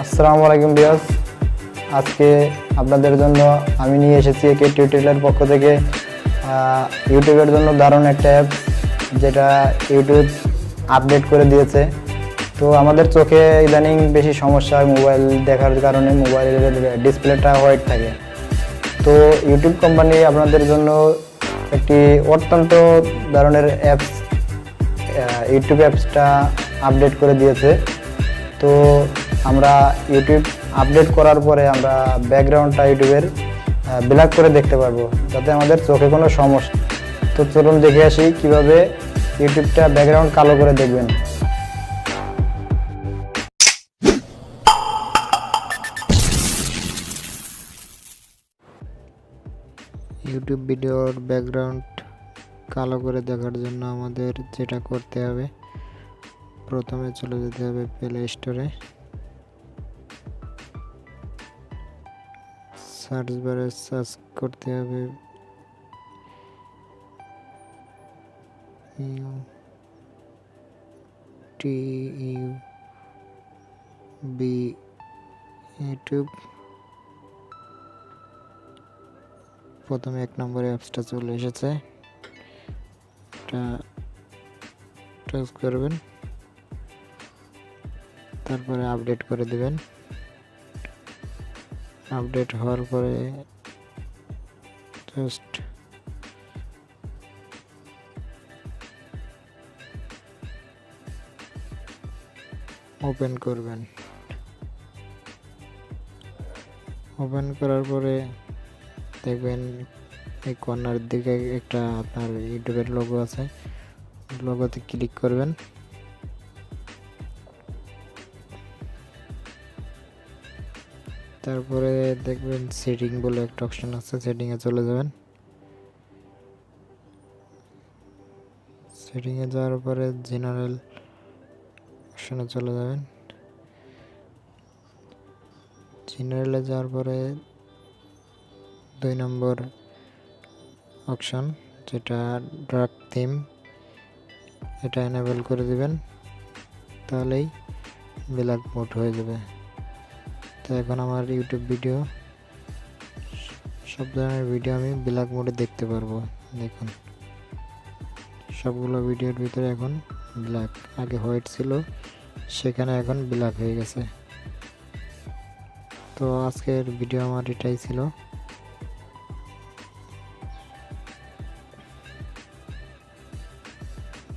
আসসালামু আলাইকুম ভিউয়ার্স, আজকে আপনাদের জন্য আমি নিয়ে এসেছি একে টিউটোরিয়ালের পক্ষ থেকে ইউটিউবের জন্য দারুণ একটা অ্যাপ যেটা ইউটিউব আপডেট করে দিয়েছে। তো আমাদের চোখে ইদানিং বেশি সমস্যা হয় মোবাইল দেখার কারণে, মোবাইলের ডিসপ্লেটা হোয়াইট থাকে। তো ইউটিউব কোম্পানি আপনাদের জন্য একটি অত্যন্ত ধরনের অ্যাপস ইউটিউব অ্যাপসটা আপডেট করে দিয়েছে। তো আমরা ইউটিউব আপডেট করার পরে আমরা ব্যাকগ্রাউন্ডটা ইউটিউবের ব্ল্যাক করে দেখতে পারবো, যাতে আমাদের চোখে কোনো সমস্যা। তো চলুন দেখে আসি কিভাবে ইউটিউবটা ব্যাকগ্রাউন্ড কালো করে দেখবেন। ইউটিউব ভিডিওর ব্যাকগ্রাউন্ড কালো করে দেখার জন্য আমাদের যেটা করতে হবে, প্রথমে চলে যেতে হবে প্লে স্টোরে। সার্চ বারে সার্চ করতে হবে ইউটিউব। প্রথমে 1 নম্বরে অ্যাপসটা চলে এসেছে, এটা টাচ করবেন, তারপরে আপডেট করে দিবেন। আপডেট হওয়ার পরে জাস্ট ওপেন করবেন। ওপেন করার পরে দেখবেন এই কর্নার দিকে একটা আপনার ইউটিউবের লোগো আছে, লোগোতে ক্লিক করবেন। তারপরে দেখবেন সেটিং বলে একটা অপশন আছে, সেটিংয়ে চলে যাবেন। সেটিংয়ে যাওয়ার পরে জেনারেল অপশনে চলে যাবেন। জেনারেলে যাওয়ার পরে 2 নম্বর অপশন যেটা ডার্ক থিম, এটা এনেবল করে দিবেন, তাহলেই ব্ল্যাক মোড হয়ে যাবে। তো এখন আমার ইউটিউব ভিডিও, সব ধরনের ভিডিও আমি ব্ল্যাক মোডে দেখতে পারবো। দেখুন সবগুলো ভিডিওর ভিতরে এখন ব্ল্যাক, আগে হোয়াইট ছিল সেখানে এখন ব্ল্যাক হয়ে গেছে। তো আজকের ভিডিও আমার এটাই ছিল।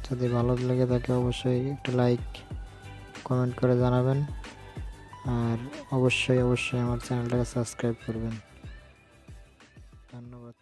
যদি ভালো লেগে থাকে অবশ্যই একটা লাইক কমেন্ট করে জানাবেন, আর অবশ্যই আমার চ্যানেলটাকে সাবস্ক্রাইব করবেন। ধন্যবাদ।